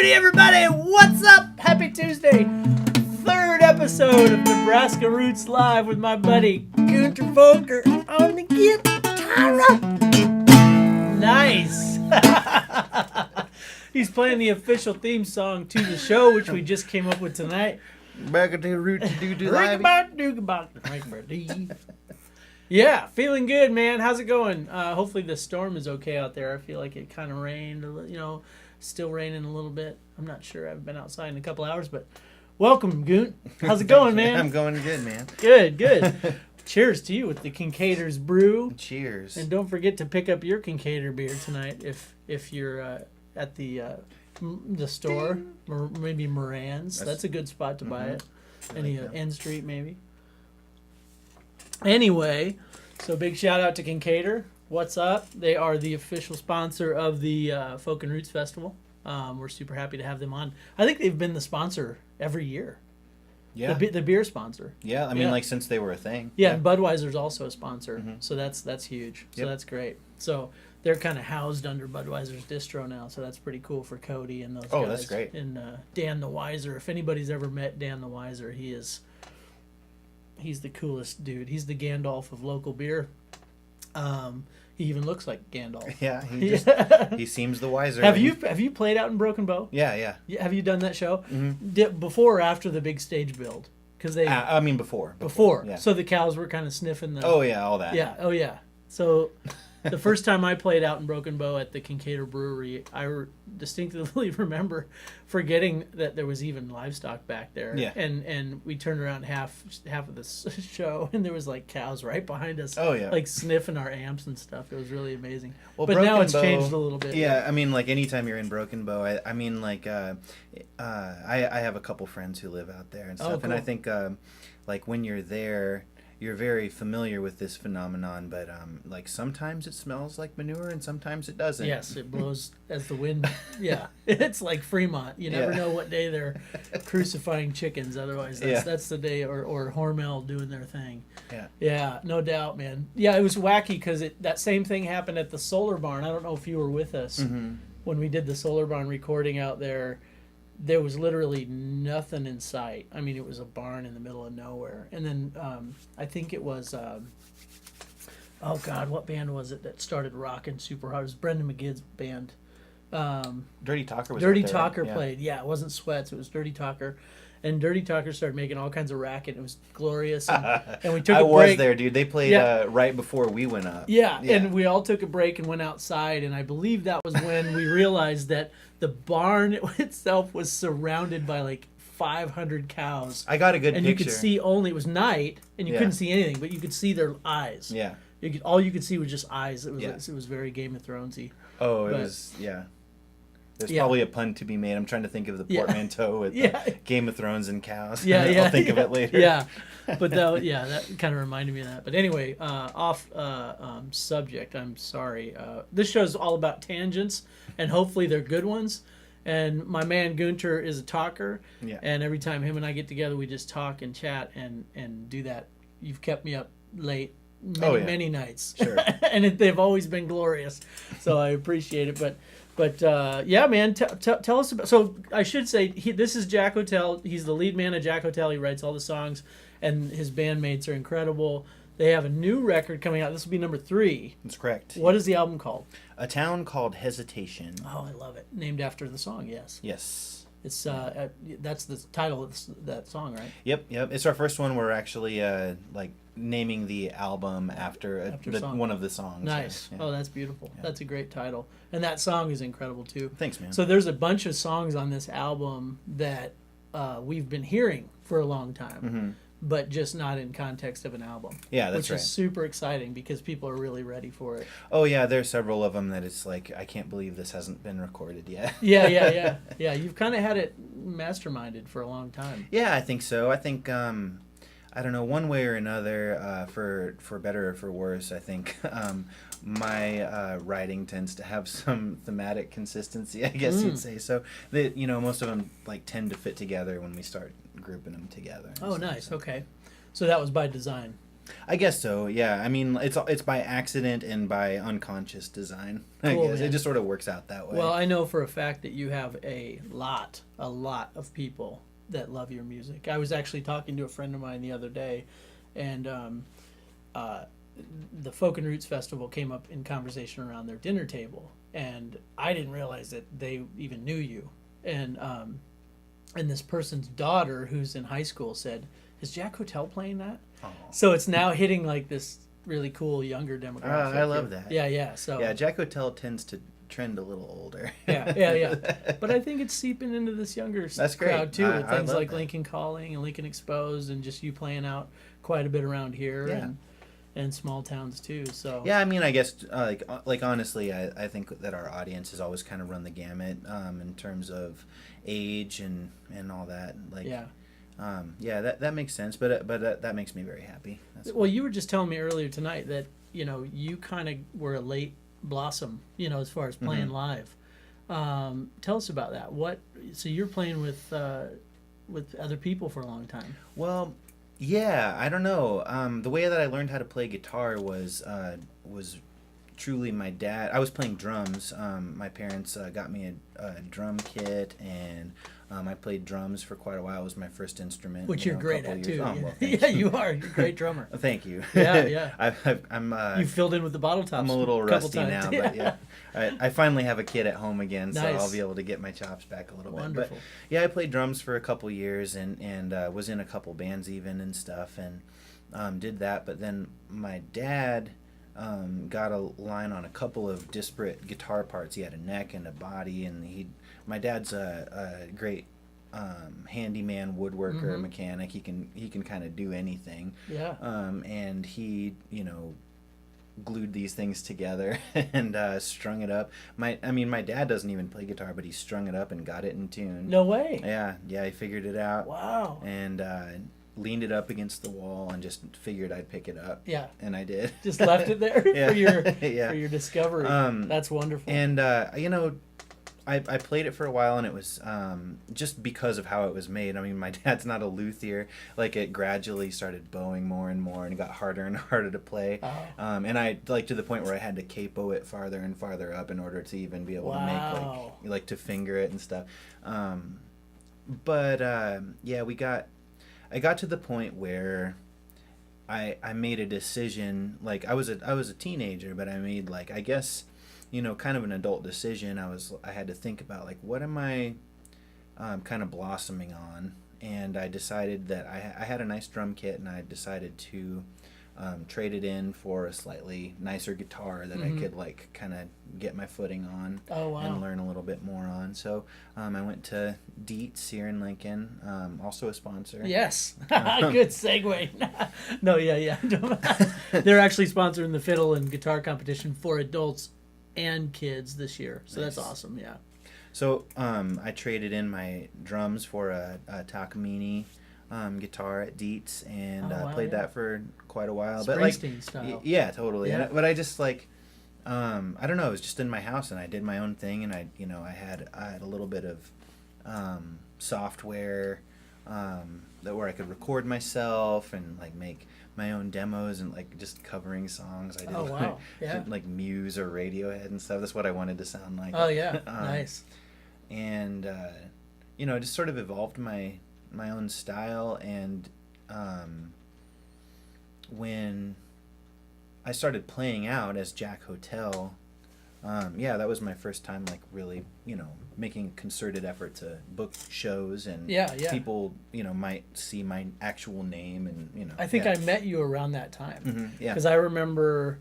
Howdy, everybody! What's up? Happy Tuesday! Third episode of Nebraska Roots Live with my buddy Günter Voelker on the guitar. Nice! He's playing the official theme song to the show, which we just came up with tonight. Back to the Roots do live. Yeah, feeling good, man. How's it going? Hopefully the storm is okay out there. I feel like it kind of rained, still raining a little bit. I'm not sure. I haven't been outside in a couple hours, but welcome, Goont. How's it going, man? I'm going good, man. Good. Cheers to you with the Kincaidor's Brew. Cheers. And don't forget to pick up your Kincaidor beer tonight if you're at the store, or maybe Moran's. That's a good spot to buy it. Any N Street, maybe. Anyway, so big shout out to Kincaidor. What's up? They are the official sponsor of the Folk and Roots Festival. We're super happy to have them on. I think they've been the sponsor every year. Yeah. The beer sponsor. Yeah, I mean, like since they were a thing. Yeah, and Budweiser's also a sponsor, so that's huge. So Yep. that's great. So they're kind of housed under Budweiser's distro now, so that's pretty cool for Cody and those guys. Oh, that's great. And Dan the Wiser. If anybody's ever met Dan the Wiser, he's the coolest dude. He's the Gandalf of local beer. He even looks like Gandalf. Yeah, he seems the wiser. Have you played out in Broken Bow? Yeah. Have you done that show? Mm-hmm. Before or after the big stage build? Because they. I mean, before. Yeah. So the cows were kind of sniffing the. Oh yeah, all that. Yeah. Oh yeah. So. The first time I played out in Broken Bow at the Kincaidor Brewery, I distinctly remember forgetting that there was even livestock back there. Yeah. And we turned around half of the show, and there was like cows right behind us. Oh yeah. Like sniffing our amps and stuff. It was really amazing. Well, but Broken now it's Bow, changed a little bit. Yeah, I mean, like anytime you're in Broken Bow, I have a couple friends who live out there and stuff, cool. and I think like when you're there, you're very familiar with this phenomenon, but like sometimes it smells like manure and sometimes it doesn't. Yes, it blows as the wind. Yeah, it's like Fremont. You never know what day they're crucifying chickens. Otherwise, that's the day, or Hormel doing their thing. Yeah, no doubt, man. Yeah, it was wacky because that same thing happened at the Solar Barn. I don't know if you were with us when we did the Solar Barn recording out there. There was literally nothing in sight. I mean, it was a barn in the middle of nowhere. And then I think it was, oh God, what band was it that started rocking super hard? It was Brendan McGidd's band. Dirty Talker was Dirty out there, Talker right? played. Yeah, it wasn't Sweats. It was Dirty Talker. And Dirty Talker started making all kinds of racket. It was glorious. And we took a break. I was there, dude. They played right before we went up. Yeah, and we all took a break and went outside. And I believe that was when we realized that the barn itself was surrounded by like 500 cows. I got a good picture. And you could see it was night, and you couldn't see anything, but you could see their eyes. Yeah. All you could see was just eyes. It was very Game of Thronesy. Oh, it was, There's probably a pun to be made. I'm trying to think of the portmanteau with Game of Thrones and cows. I'll think of it later. Yeah, but that kind of reminded me of that. But anyway, off subject. I'm sorry. This show's all about tangents, and hopefully they're good ones. And my man Günter is a talker, and every time him and I get together, we just talk and chat and do that. You've kept me up late many nights. Sure. And they've always been glorious, so I appreciate it. But yeah, man, tell us about. So I should say this is Jack Hotel. He's the lead man of Jack Hotel. He writes all the songs, and his bandmates are incredible. They have a new record coming out. This will be number 3. That's correct. What is the album called? A Town Called Hesitation. Oh, I love it. Named after the song. Yes. It's that's the title of that song, right? Yep. It's our first one. We're actually like naming the album after one of the songs. Nice. Oh, that's beautiful. Yeah. That's a great title. And that song is incredible, too. Thanks, man. So there's a bunch of songs on this album that we've been hearing for a long time, but just not in context of an album. Yeah, that's right. Which is super exciting because people are really ready for it. Oh, yeah, there's several of them that it's like, I can't believe this hasn't been recorded yet. Yeah, you've kind of had it masterminded for a long time. Yeah, I think so. I think... I don't know, one way or another, for better or for worse, I think my writing tends to have some thematic consistency, I guess you'd say. So, most of them like tend to fit together when we start grouping them together. Oh, nice. Okay. So that was by design. I guess so. Yeah. I mean, it's by accident and by unconscious design. I Cool, guess man. it just sort of works out that way. Well, I know for a fact that you have a lot of people that love your music. I was actually talking to a friend of mine the other day, and the Folk and Roots Festival came up in conversation around their dinner table, and I didn't realize that they even knew you. And this person's daughter, who's in high school, said, "Is Jack Hotel playing that?" Aw. So it's now hitting like this really cool younger demographic. I love that. Yeah, yeah. So Yeah, Jack Hotel tends to trend a little older. yeah. But I think it's seeping into this younger That's great. crowd too, with I things love like that. Lincoln Calling and Lincoln Exposed, and just you playing out quite a bit around here Yeah. and small towns too. So Yeah, I mean, I guess like honestly, I think that our audience has always kind of run the gamut in terms of age and all that. Like, yeah. yeah, that makes sense. But that makes me very happy. That's Well, you were just telling me earlier tonight that you kind of were a late blossom, as far as playing live. Tell us about that. So you're playing with other people for a long time. Well, yeah, I don't know. The way that I learned how to play guitar was truly my dad. I was playing drums. My parents got me a drum kit, and I played drums for quite a while. It was my first instrument. Which you you're know, a great couple at years- too. Oh, well, Yeah, you are. You're a great drummer. Thank you. Yeah, yeah. I'm You filled in with the bottle tops. I'm a little couple rusty times. now, but yeah, I finally have a kid at home again, so Nice. I'll be able to get my chops back a little Wonderful. bit. But yeah, I played drums for a couple years and was in a couple bands even and stuff, and did that. But then my dad got a line on a couple of disparate guitar parts. He had a neck and a body, and my dad's a great handyman, woodworker, mechanic. He can kind of do anything. Yeah. And he glued these things together and strung it up. My dad doesn't even play guitar, but he strung it up and got it in tune. No way. Yeah, he figured it out. Wow. And leaned it up against the wall and just figured I'd pick it up. Yeah. And I did. Just left it there Yeah. for your Yeah. for your discovery. That's wonderful. And I played it for a while, and it was just because of how it was made. I mean, my dad's not a luthier. Like, it gradually started bowing more and more, and it got harder and harder to play. Oh. And I to the point where I had to capo it farther and farther up in order to even be able to Wow. make like to finger it and stuff. But yeah, I got to the point where I made a decision. Like, I was a teenager, but I made, like, I guess, kind of an adult decision. I had to think about, like, what am I kind of blossoming on, and I decided that I had a nice drum kit, and I decided to trade it in for a slightly nicer guitar that I could, like, kind of get my footing on. Oh, wow. And learn a little bit more on. So I went to Dietz here in Lincoln, also a sponsor. Yes. Good segue. No, yeah. They're actually sponsoring the fiddle and guitar competition for adults and kids this year. So Nice. that's awesome, yeah. So I traded in my drums for a Takamine guitar at Dietz, and Oh, wow, played yeah. that for quite a while. But, like, Springsteen style. yeah, totally. Yeah. But I just, like, I don't know. It was just in my house, and I did my own thing, and I had a little bit of software where I could record myself and, like, make my own demos and, like, just covering songs. I did, Oh, wow. Yeah. like Muse or Radiohead and stuff. That's what I wanted to sound like. Oh, yeah. Nice. And just sort of evolved my own style. And when I started playing out as Jack Hotel, that was my first time, like, really, making a concerted effort to book shows, and Yeah. people, might see my actual name, and, I think yeah. I met you around that time. Yeah. Because I remember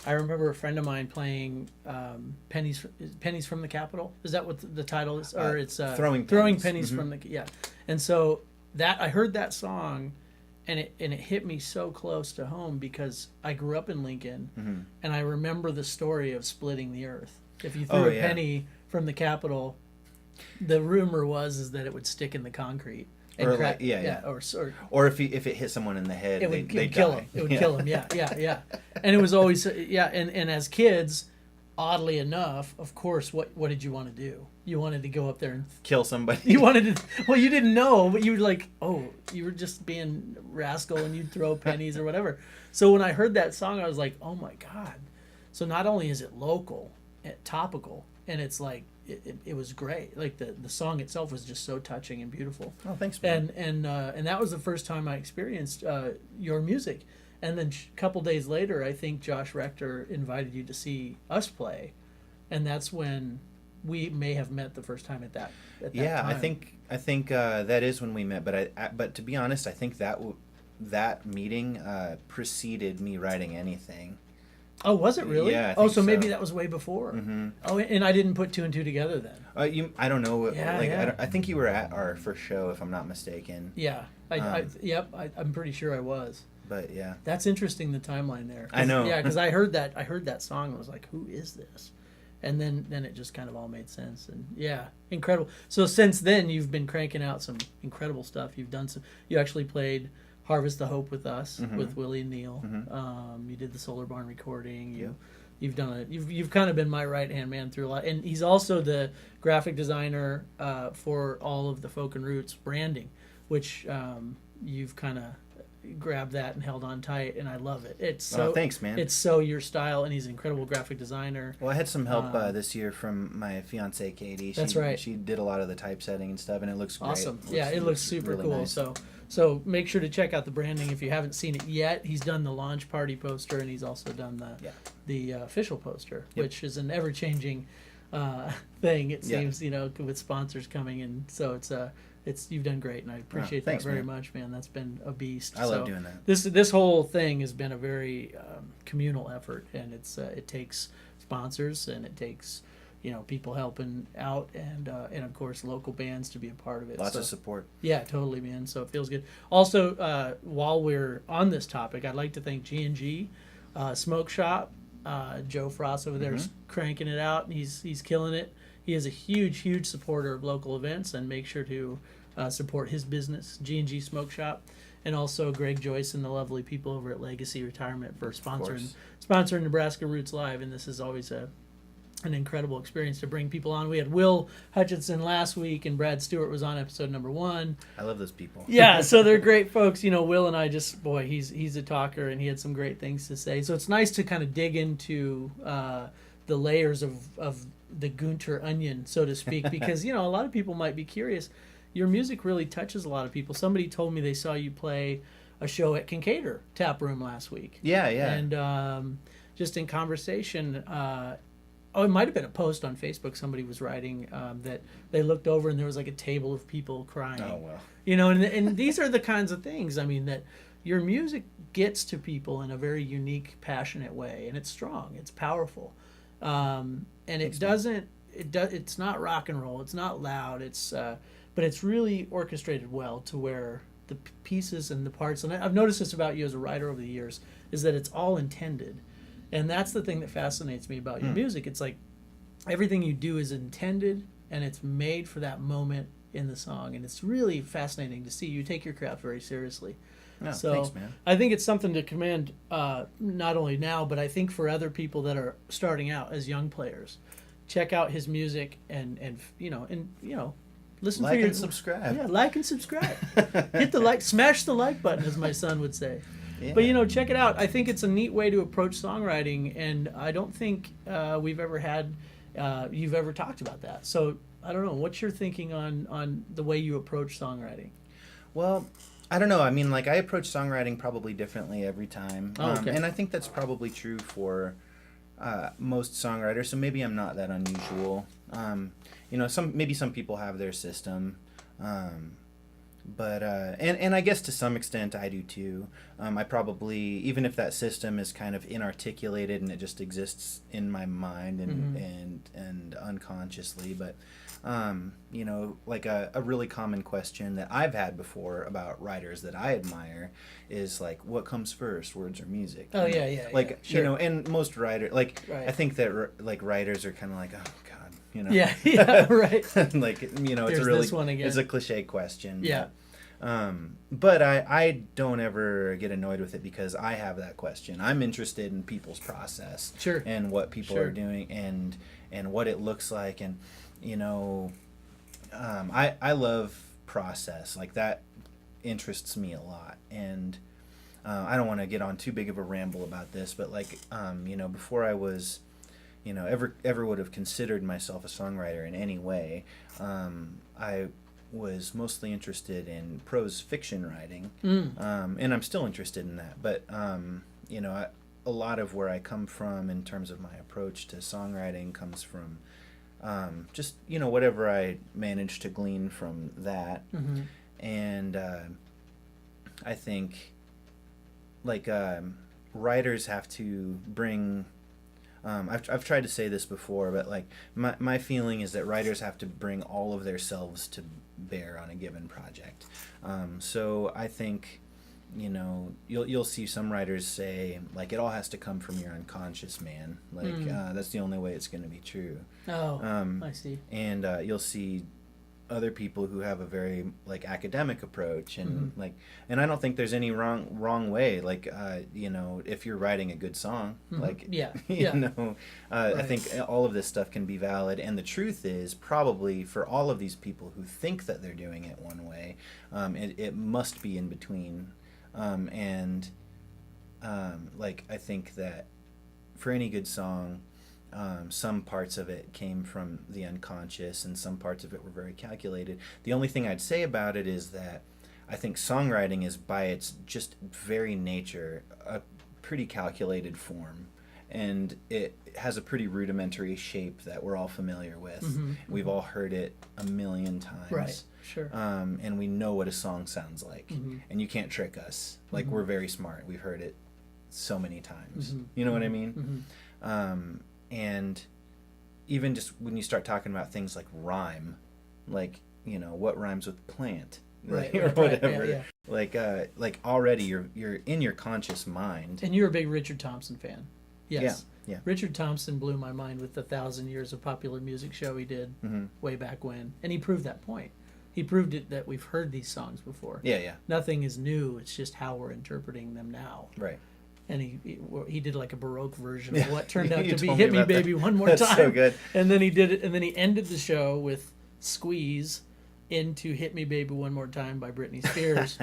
a friend of mine playing pennies from the Capitol. Is that what the title is? Or it's Throwing pennies Pennies. from the yeah. And so I heard that song, and it hit me so close to home because I grew up in Lincoln, and I remember the story of splitting the earth. If you threw Oh, a yeah. penny from the Capitol, the rumor was that it would stick in the concrete. And Or, crack, like, yeah. Or Or if it hit someone in the head, it would they'd kill die. him. It would kill him. Yeah. And it was always and as kids, oddly enough, of course, what did you want to do? You wanted to go up there and Kill somebody. you wanted to. Well, you didn't know, but you were like, oh, you were just being rascal and you'd throw pennies or whatever. So when I heard that song, I was like, oh my god. So not only is it local, topical, and it's like it was great. Like the song itself was just so touching and beautiful. Oh, thanks, man. And that was the first time I experienced your music. And then a couple days later, I think Josh Rector invited you to see us play, and that's when we may have met the first time at that Yeah, time. I think that is when we met. But to be honest, I think that meeting preceded me writing anything. Oh, was it really? Yeah, I Oh, think so maybe so. that was way before. Mm-hmm. Oh, and I didn't put two and two together then. I don't know. Yeah, like yeah. I think you were at our first show, if I'm not mistaken. Yeah, I'm pretty sure I was. But yeah, That's interesting, the timeline there. I know. Yeah, because I heard that song and was like, who is this? And then it just kind of all made sense. And yeah, incredible. So since then, you've been cranking out some incredible stuff. You actually played Harvest the Hope with us, Mhm. with Willie and Neil. Mhm. You did the Solar Barn recording. Yep. You've kind of been my right hand man through a lot. And he's also the graphic designer for all of the Folk and Roots branding, which you've kind of grabbed that and held on tight, and I love it. It's so thanks, man. It's so your style, and he's an incredible graphic designer. Well, I had some help this year from my fiance Katie. That's right. She did a lot of the typesetting and stuff, and it looks great. Awesome. Yeah, it looks super really cool. nice. So make sure to check out the branding if you haven't seen it yet. He's done the launch party poster, and he's also done the official poster, Yep. which is an ever changing thing. It Yeah. seems, with sponsors coming in. So it's you've done great, and I appreciate thanks, that very man. much, man. That's been a beast. I love doing that. This whole thing has been a very communal effort, and it takes sponsors, and it takes people helping out, and of course local bands to be a part of it. Lots of support. Yeah, totally, man. So it feels good. Also, while we're on this topic, I'd like to thank G&G Smoke Shop. Joe Frost over there is cranking it out, and he's killing it. He is a huge supporter of local events, and make sure to support his business, G&G Smoke Shop, and also Greg Joyce and the lovely people over at Legacy Retirement for sponsoring Nebraska Roots Live. And this is always an incredible experience to bring people on. We had Will Hutchinson last week, and Brad Stewart was on episode number 1. I love those people. Yeah, so they're great folks. Will and I he's a talker, and he had some great things to say. So it's nice to kind of dig into the layers of the Günter onion, so to speak, because a lot of people might be curious. Your music really touches a lot of people. Somebody told me they saw you play a show at Kincaidor Tap Room last week. Yeah. And just in conversation, it might have been a post on Facebook. Somebody was writing that they looked over and there was like a table of people crying. Oh, well. And these are the kinds of things, that your music gets to people in a very unique, passionate way, and it's strong, it's powerful, and it's not rock and roll, it's not loud, but it's really orchestrated well to where the pieces and the parts, and I've noticed this about you as a writer over the years, is that it's all intended. And that's the thing that fascinates me about your music. It's like everything you do is intended, and it's made for that moment in the song. And it's really fascinating to see. You take your craft very seriously. No, So thanks, man. I think it's something to commend, not only now, but I think for other people that are starting out as young players. Check out his music and listen Like for and subscribe. Yeah, like and subscribe. Hit the smash the like button, as my son would say. Yeah. But check it out. I think it's a neat way to approach songwriting, and I don't think you've ever talked about that. So I don't know. What's your thinking on the way you approach songwriting? Well, I don't know. I mean, I approach songwriting probably differently every time. Oh, okay. And I think that's probably true for most songwriters, so maybe I'm not that unusual. Some people have their system. But I guess to some extent I do too. I probably, even if that system is kind of inarticulated and it just exists in my mind and unconsciously, but a really common question that I've had before about writers that I admire is what comes first, words or music? Oh yeah. Sure. And most writers Right. I think that writers are kind of oh God. Yeah, right. it's There's a really this one again. it's a cliche question. Yeah. But I don't ever get annoyed with it because I have that question. I'm interested in people's process, Sure. and what people Sure. are doing, and what it looks like, and you know, I love process like that. Interests me a lot, and I don't want to get on too big of a ramble about this, but like you know, before I was, you know, ever would have considered myself a songwriter in any way, I was mostly interested in prose fiction writing, and I'm still interested in that. But you know, a lot of where I come from in terms of my approach to songwriting comes from just, you know, whatever I managed to glean from that. And I think like writers have to bring. I've tried to say this before, but like my feeling is that writers have to bring all of their selves to bear on a given project. So I think, you know, you'll see some writers say like it all has to come from your unconscious, man. Like that's the only way it's going to be true. Oh, I see. And you'll see other people who have a very like academic approach, and like, and I don't think there's any wrong way. Like you know, if you're writing a good song, like Yeah. you know, I think all of this stuff can be valid. And the truth is, probably for all of these people who think that they're doing it one way, it must be in between. And like I think that for any good song, some parts of it came from the unconscious, and some parts of it were very calculated. The only thing I'd say about it is that I think songwriting is, by its just very nature, a pretty calculated form, and it has a pretty rudimentary shape that we're all familiar with. We've all heard it a million times. Right. Sure. And we know what a song sounds like, and you can't trick us. Like, we're very smart. We've heard it so many times. You know what I mean? And even just when you start talking about things like rhyme, like, you know, what rhymes with plant, Right, or right, whatever. yeah. Like already you're in your conscious mind. And you're a big Richard Thompson fan. Yes. Yeah. Richard Thompson blew my mind with the 1,000 Years of Popular Music show he did way back when. And he proved that point. He proved it that we've heard these songs before. Yeah. Nothing is new. It's just how we're interpreting them now. Right. And he did like a Baroque version of what turned out You to be told "Hit Me, about that. Baby, One More That's Time." so good. And then he did it, and then he ended the show with "Squeeze" into "Hit Me, Baby, One More Time" by Britney Spears.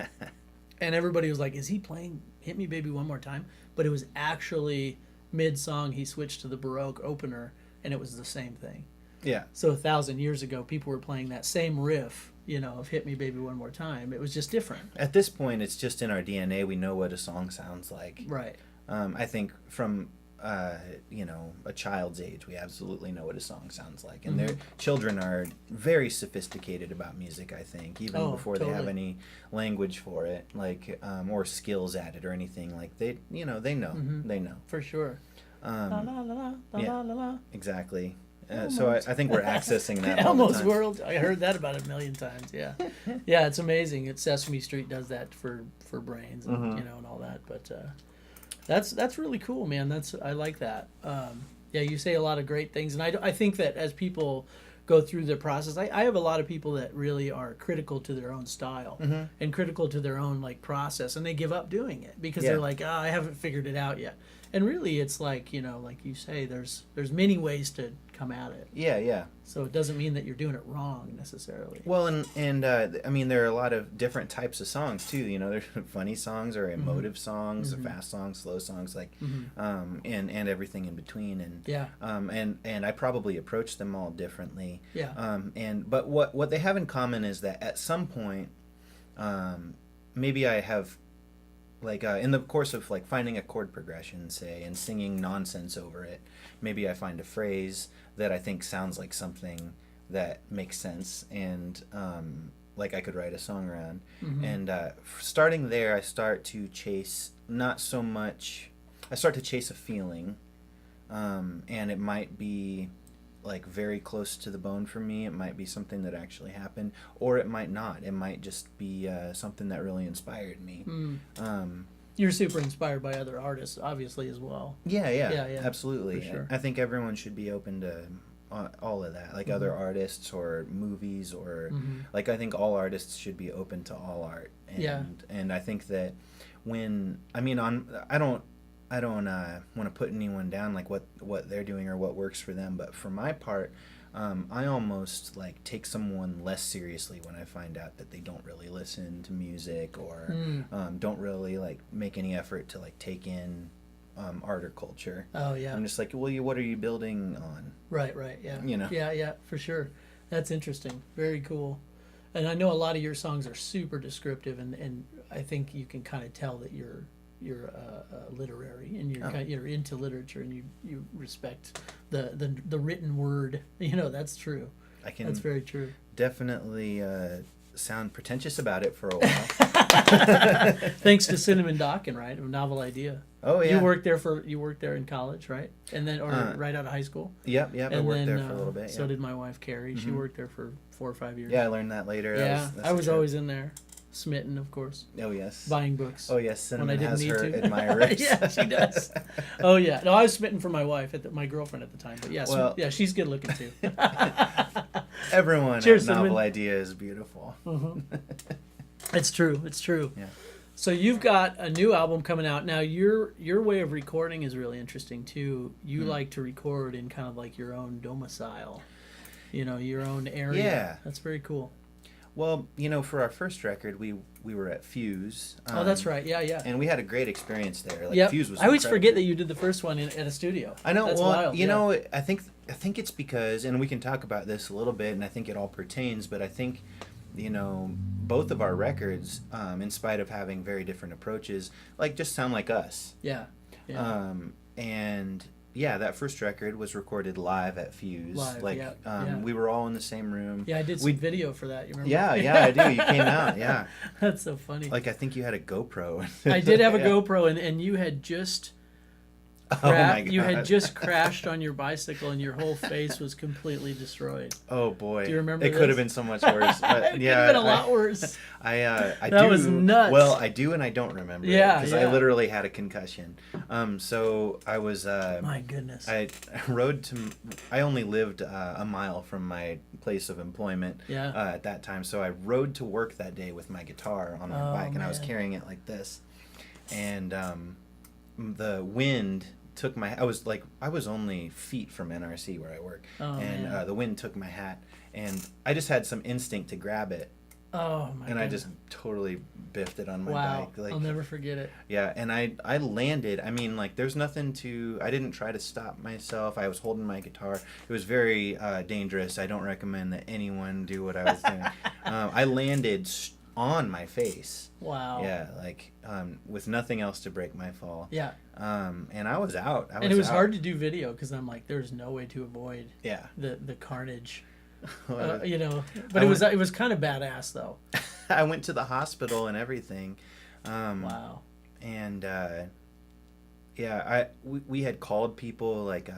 And everybody was like, "Is he playing Hit Me, Baby, One More Time?" But it was actually mid-song. He switched to the Baroque opener, and it was the same thing. Yeah. So 1,000 years ago, people were playing that same riff, you know, of "Hit Me, Baby, One More Time." It was just different. At this point, it's just in our DNA. We know what a song sounds like. Right. I think from you know, a child's age, we absolutely know what a song sounds like, and their children are very sophisticated about music. I think even before they have any language for it, like or skills at it or anything. Like they know. They know For sure. La, la, la, la, yeah. la, la, la. Exactly. So I think we're accessing that all the Elmo's time. World. I heard that about 1,000,000 times. Yeah, yeah, it's amazing. Sesame Street does that for brains, and you know, and all that. But that's really cool, man. I like that. Yeah, you say a lot of great things, and I think that as people go through the process, I have a lot of people that really are critical to their own style and critical to their own like process, and they give up doing it because they're like, I haven't figured it out yet. And really, it's like, you know, like you say, there's many ways to come at it. Yeah. So it doesn't mean that you're doing it wrong necessarily. Well, and I mean, there are a lot of different types of songs too. You know, there's funny songs or emotive songs, or fast songs, slow songs, like, and everything in between. And Yeah. And I probably approach them all differently. Yeah. But what they have in common is that at some point, maybe I have, like in the course of like finding a chord progression, say, and singing nonsense over it, maybe I find a phrase that I think sounds like something that makes sense, and like I could write a song around. And starting there, I start to chase I start to chase a feeling, and it might be like very close to the bone for me. It might be something that actually happened, or it might not. It might just be something that really inspired me. You're super inspired by other artists, obviously, as well. Yeah, absolutely. For sure. I think everyone should be open to all of that, like other artists or movies or like I think all artists should be open to all art. And I think that when I don't want to put anyone down like what they're doing or what works for them, but for my part, I almost like take someone less seriously when I find out that they don't really listen to music or don't really like make any effort to like take in art or culture. Oh yeah. I'm just like, well, what are you building on? Right, yeah. You know? Yeah, for sure. That's interesting. Very cool. And I know a lot of your songs are super descriptive, and I think you can kind of tell that you're literary, and you're into literature, and you respect the written word. You know, that's true. That's very true. Definitely sound pretentious about it for a while. Thanks to Cinnamon Dockin, right? A Novel Idea. Oh yeah. You worked there in college, right? And then right out of high school. Yep. I worked there for a little bit. So did my wife Carrie. She worked there for 4 or 5 years. Yeah, I learned that later. Yeah, I was always in there. Smitten, of course. Oh yes. Buying books. Oh yes, Cinnamon has her admirers. Yeah, she does. Oh yeah. No, I was smitten for my wife, my girlfriend at the time. But yeah, she's good looking too. Everyone Cheers, at Novel Cinnamon. Idea is beautiful. It's true. It's true. Yeah. So you've got a new album coming out now. Your way of recording is really interesting too. You like to record in kind of like your own domicile, your own area. Yeah, that's very cool. Well, for our first record, we were at Fuse. Oh, that's right. Yeah. And we had a great experience there. Like Fuse was. I always incredible. forget that you did the first one at a studio. I know. That's well, wild. I think it's because, and we can talk about this a little bit, and I think it all pertains. But I think, both of our records, in spite of having very different approaches, like just sound like us. Yeah. And yeah, that first record was recorded live at Fuse. Live, we were all in the same room. Yeah, I did some video for that. You remember? Yeah, I do. You came out. Yeah. That's so funny. Like I think you had a GoPro. I did have a GoPro, and you had just. Oh my God. You had just crashed on your bicycle, and your whole face was completely destroyed. Oh boy! Do you remember? It could have been so much worse. But it could have been a lot worse. I that do. was nuts. Well, I do, and I don't remember. Yeah, because I literally had a concussion. So I was. My goodness. I only lived a mile from my place of employment. At that time, so I rode to work that day with my guitar on my bike, and I was carrying it like this, and the wind took my. I was only feet from NRC where I work, and the wind took my hat, and I just had some instinct to grab it. Oh my! And I just totally biffed it on my bike. I'll never forget it. Yeah, and I landed. I mean, like, there's nothing to. I didn't try to stop myself. I was holding my guitar. It was very dangerous. I don't recommend that anyone do what I was doing. I landed on my face. Wow. Yeah, with nothing else to break my fall. Yeah. And I was out. And it was hard to do video because I'm like, there's no way to avoid. Yeah. The carnage. But it was kind of badass though. I went to the hospital and everything. Wow. And we had called people like,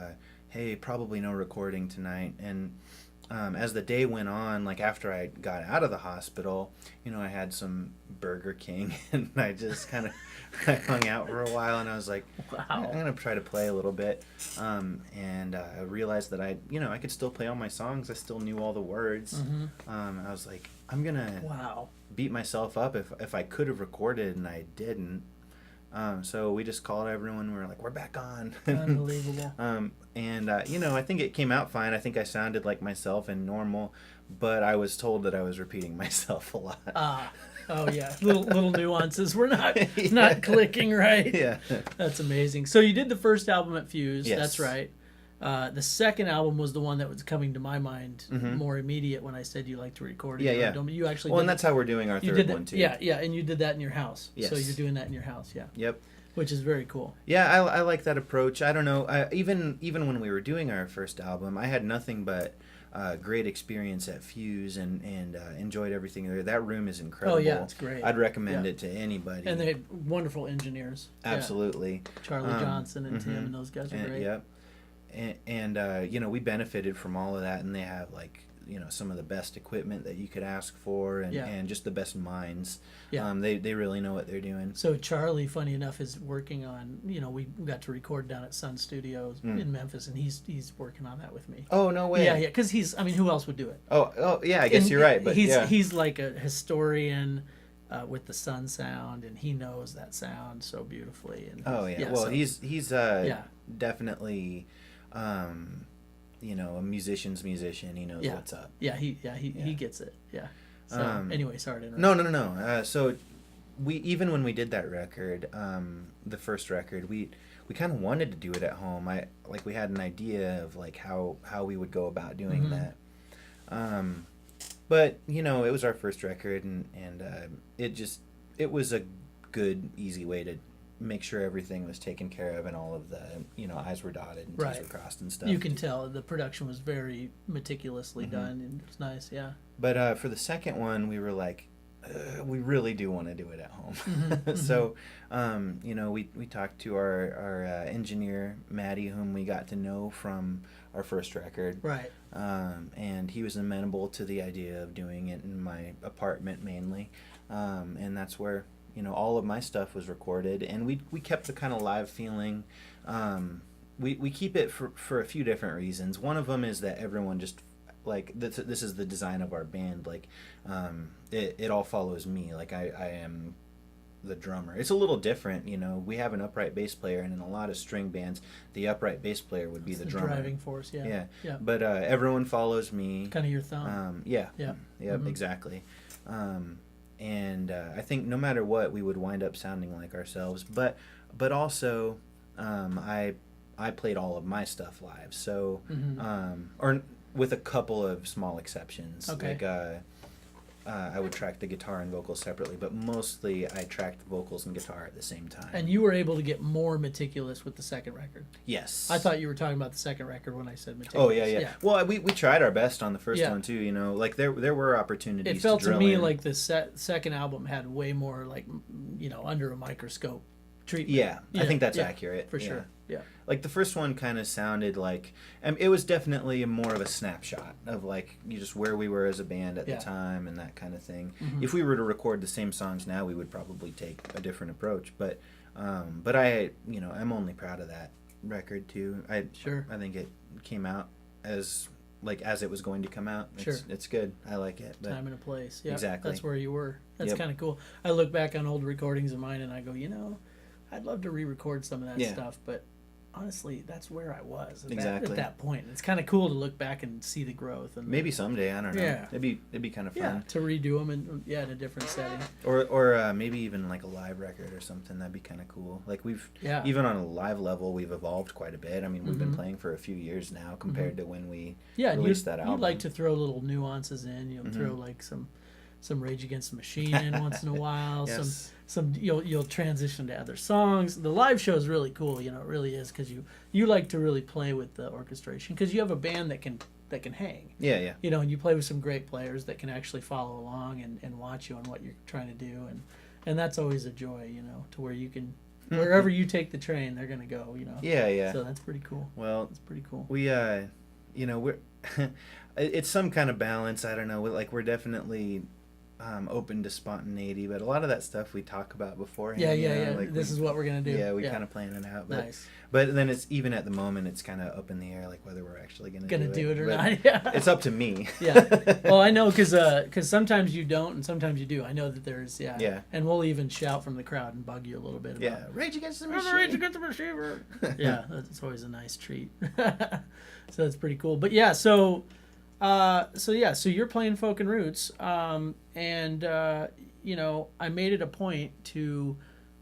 hey, probably no recording tonight, and as the day went on, like after I got out of the hospital, I had some Burger King, and I just kind of hung out for a while, and I was like, wow. I'm gonna try to play a little bit, and I realized that I could still play all my songs. I still knew all the words. I was like, I'm gonna beat myself up if I could have recorded and I didn't. So we just called everyone. We were like, we're back on. Unbelievable. I think it came out fine. I think I sounded like myself and normal, but I was told that I was repeating myself a lot. Oh yeah, little nuances. We're not clicking right. Yeah, that's amazing. So you did the first album at Fuse. Yes. That's right. The second album was the one that was coming to my mind more immediate when I said you like to record. You actually. Well, and that's how we're doing our third one too. Yeah, and you did that in your house. Yes. So you're doing that in your house. Yeah. Yep. Which is very cool. Yeah, I like that approach. I don't know. Even when we were doing our first album, I had nothing but great experience at Fuse and enjoyed everything there. That room is incredible. Oh yeah, it's great. I'd recommend it to anybody. And they had wonderful engineers. Absolutely. Yeah. Charlie Johnson and Tim and those guys are great. Yep. And we benefited from all of that, and they have like some of the best equipment that you could ask for, and, Yeah. and just the best minds. Yeah. They really know what they're doing. So Charlie, funny enough, is working on, we got to record down at Sun Studios in Memphis, and he's working on that with me. Oh, no way. Yeah, because who else would do it? Oh, yeah, I guess And you're right. But he's like a historian with the Sun sound, and he knows that sound so beautifully. And oh yeah, well, so, he's definitely a musician's musician. He knows what's up. Yeah, he gets it. Yeah. So anyway, sorry to interrupt. No. So even when we did that record, the first record, we kind of wanted to do it at home. We had an idea of like how we would go about doing that. But it was our first record, and it was a good, easy way to make sure everything was taken care of and all of the I's were dotted and T's were crossed and stuff. You can tell the production was very meticulously done, and it's nice. Yeah. But for the second one, we were like, we really do want to do it at home. So we talked to our engineer Maddie, whom we got to know from our first record, right? And he was amenable to the idea of doing it in my apartment mainly, and that's where all of my stuff was recorded, and we kept the kind of live feeling. We keep it for a few different reasons. One of them is that everyone just this is the design of our band. It all follows me. Like I am the drummer. It's a little different, we have an upright bass player, and in a lot of string bands the upright bass player would be the drummer, driving force. Yeah. But everyone follows me, kind of your thumb. Exactly. And I think no matter what, we would wind up sounding like ourselves, but also I played all of my stuff live, so or with a couple of small exceptions. Okay. I would track the guitar and vocals separately, but mostly I tracked vocals and guitar at the same time. And you were able to get more meticulous with the second record. Yes. I thought you were talking about the second record when I said meticulous. Oh, yeah. Well, we tried our best on the first one, too, there were opportunities it felt to drill me in. like the second album had way more, under a microscope treatment. Yeah, I think that's accurate. For sure, yeah. Like the first one kind of sounded like, it was definitely more of a snapshot of just where we were as a band at the time and that kind of thing. If we were to record the same songs now, we would probably take a different approach. But I'm only proud of that record too. I think it came out as it was going to come out. It's good. I like it. But time and a place. Yeah, exactly. That's where you were. That's kind of cool. I look back on old recordings of mine and I go, I'd love to re-record some of that stuff, but honestly, that's where I was at that point. It's kind of cool to look back and see the growth. And maybe someday, I don't know. Yeah. It'd be kind of fun. Yeah, to redo them in a different setting. Or maybe even like a live record or something. That'd be kind of cool. Even on a live level, we've evolved quite a bit. I mean, we've been playing for a few years now compared to when we released that album. You'd like to throw little nuances in. You'll throw some Rage Against the Machine in once in a while. Yes. Some you'll transition to other songs. The live show is really cool. It really is, because you like to really play with the orchestration, because you have a band that can hang. Yeah. And you play with some great players that can actually follow along and watch you on what you're trying to do, and that's always a joy. To where you can wherever you take the train, they're gonna go. Yeah. So that's pretty cool. Well, it's pretty cool. We we're it's some kind of balance. I don't know. We're definitely open to spontaneity, but a lot of that stuff we talk about beforehand. Yeah. This is what we're gonna do. Yeah, we kind of plan it out. But, nice. But then it's even at the moment, it's kind of up in the air, whether we're actually gonna do it or not. Yeah. It's up to me. Yeah. Well, I know, because sometimes you don't and sometimes you do. I know that there's and we'll even shout from the crowd and bug you a little bit about Rage Against the Machine. Rage Against the Machine. Yeah, that's always a nice treat. So that's pretty cool. But yeah, so you're playing Folk and Roots, and I made it a point to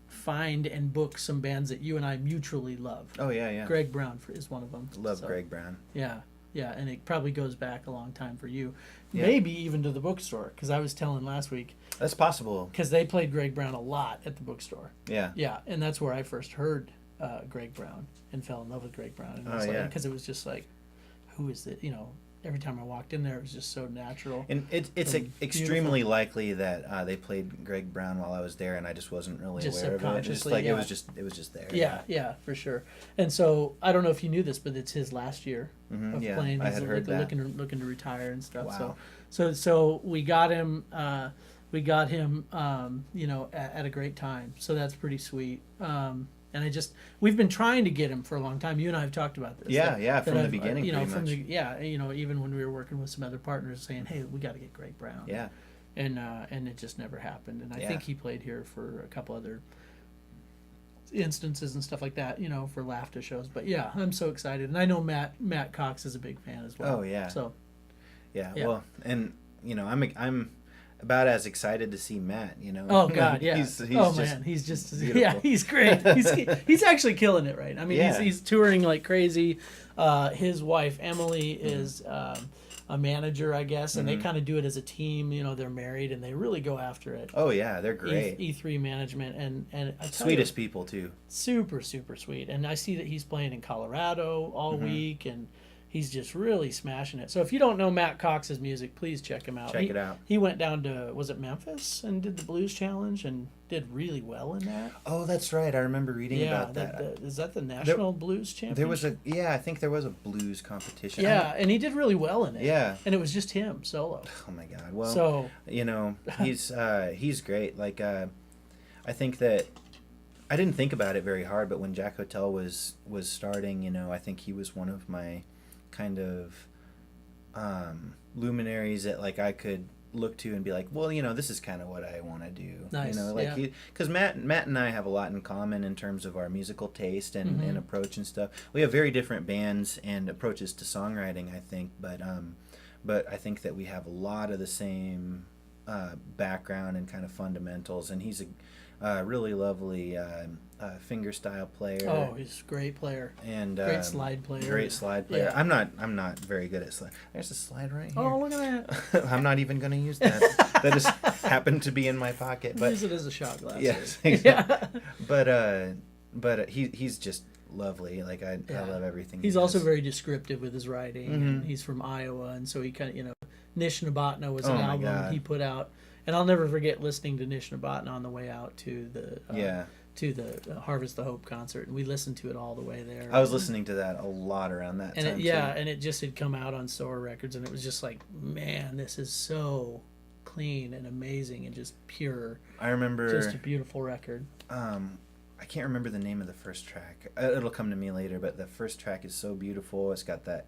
find and book some bands that you and I mutually love. Oh yeah. Greg Brown is one of them. Love Greg Brown. Yeah, and it probably goes back a long time for you, maybe even to the bookstore, because I was telling last week. That's possible. Because they played Greg Brown a lot at the bookstore. Yeah. Yeah, and that's where I first heard Greg Brown and fell in love with Greg Brown. And because it was just like, who is it? every time I walked in there, it was just so natural. And it's and extremely beautiful. likely that they played Greg Brown while I was there, and I just wasn't really Just aware of it. Just subconsciously, like yeah. it was just there. Yeah, for sure. And so I don't know if you knew this, but it's his last year Mhm, of yeah, playing. I He's had heard that. looking to retire and stuff. Wow. So we got him. You know, at a great time. So that's pretty sweet. And we've been trying to get him for a long time. You and I have talked about this. Yeah, from the I've, beginning, you know, pretty much. you know, even when we were working with some other partners, saying, "Hey, we got to get Greg Brown." Yeah. And it just never happened. And I Yeah. think he played here for a couple other instances and stuff like that, you know, for LAFTA shows. But yeah, I'm so excited, and I know Matt Cox is a big fan as well. Oh yeah. So Yeah. yeah. Well, and you know, I'm about as excited to see Matt. You know. oh god, yeah. he's oh just man, he's just beautiful. yeah, he's great. He's actually killing it, right? I mean, Yeah. he's touring like crazy. His wife Emily is a manager, I guess, and they kind of do it as a team. You know, they're married and they really go after it. Oh yeah, they're great. E3 management and I tell Sweetest you, people too. super sweet. And I see that he's playing in Colorado all week, and he's just really smashing it. So if you don't know Matt Cox's music, please check him out. Check it out. He went down to, was it Memphis, and did the Blues Challenge and did really well in that. Oh, that's right. I remember reading about that. Is that the National Blues Championship? There was I think there was a blues competition. Yeah, and he did really well in it. Yeah. And it was just him solo. Oh my God. Well, So you know, he's great. Like, I think that I didn't think about it very hard, but when Jack Hotel was starting, you know, I think he was one of my kind of luminaries that like I could look to and be like, well, you know, this is kind of what I want to do. Nice, You know, like yeah. because Matt and I have a lot in common in terms of our musical taste and approach and stuff. We have very different bands and approaches to songwriting, I think, but I think that we have a lot of the same background and kind of fundamentals. And he's a really lovely fingerstyle player. Oh, he's a great player. And Great slide player. Great slide player. Yeah. I'm not very good at slide. There's a slide right here. Oh, look at that. I'm not even going to use that. That just happened to be in my pocket. But Use it as a shot glass. yes, Yeah. but he's just lovely. Like I love everything. He's he also does. very descriptive with his writing. And he's from Iowa, and so he kind of, you know, Nish Nabatna was an Oh my album God. he put out, and I'll never forget listening to Nish Nabatna on the way out to the Harvest the Hope concert, and we listened to it all the way there. I was listening to that a lot around that and time. and it just had come out on Soar Records, and it was just like, man, this is so clean and amazing and just pure. I remember Just a beautiful record. I can't remember the name of the first track. It'll come to me later, but the first track is so beautiful. It's got that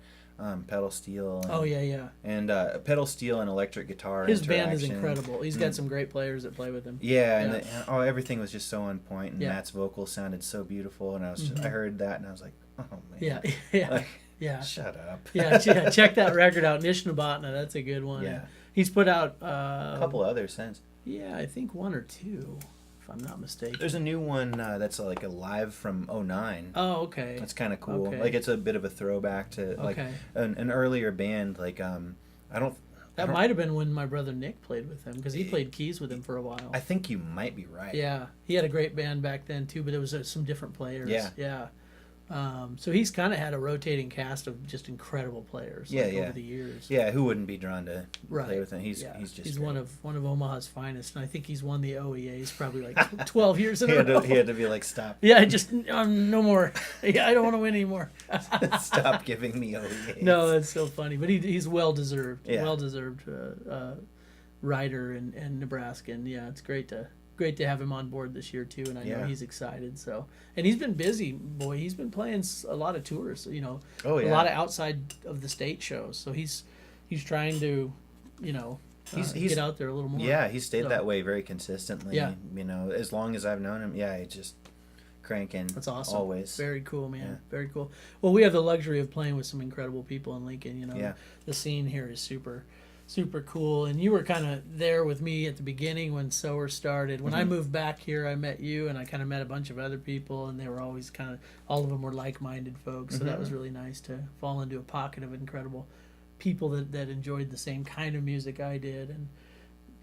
pedal steel. And, Oh yeah. And pedal steel and electric guitar. His band is interaction. incredible. He's got some great players that play with him. Yeah, Yeah. and everything was just so on point, and Yeah. Matt's vocal sounded so beautiful, and I was just, I heard that, and I was like, oh man, Yeah. like, Yeah. shut up. Yeah, check that record out, Nish Nabatna. That's a good one. Yeah. He's put out A couple others since. Yeah, I think one or two, if I'm not mistaken. There's a new one that's like a live from '09. Oh, okay. That's kind of cool. Okay. Like it's a bit of a throwback to like Okay. an earlier band. Like That might have been when my brother Nick played with him, because he played keys with him for a while. I think you might be right. Yeah, he had a great band back then too, but there was some different players. Yeah. So he's kind of had a rotating cast of just incredible players. Yeah, like, yeah. over the years. Yeah, who wouldn't be drawn to Right. play with him? He's Yeah. just he's great. one of Omaha's finest, and I think he's won the OEAs probably like 12 years in he a had row. to, he had to be like, stop. Yeah, just no more. Yeah, I don't want to win anymore. Stop giving me OEAs. No, that's so funny, but he's well deserved. Yeah. Well deserved writer and Nebraska, and yeah, it's great to have him on board this year too, and I know Yeah. he's excited. So, and he's been busy, boy. He's been playing a lot of tours, you know, Oh, yeah. a lot of outside of the state shows. So he's trying to, you know, He's get out there a little more. Yeah, he stayed So, that way very consistently. Yeah. You know, as long as I've known him, yeah, he just cranking. That's awesome. Always. Very cool, man. Yeah. Very cool. Well, we have the luxury of playing with some incredible people in Lincoln. You know, Yeah. the scene here is super cool. And you were kind of there with me at the beginning when Sower started. When I moved back here, I met you, and I kind of met a bunch of other people, and they were always all of them were like-minded folks. So that was really nice to fall into a pocket of incredible people that enjoyed the same kind of music I did. And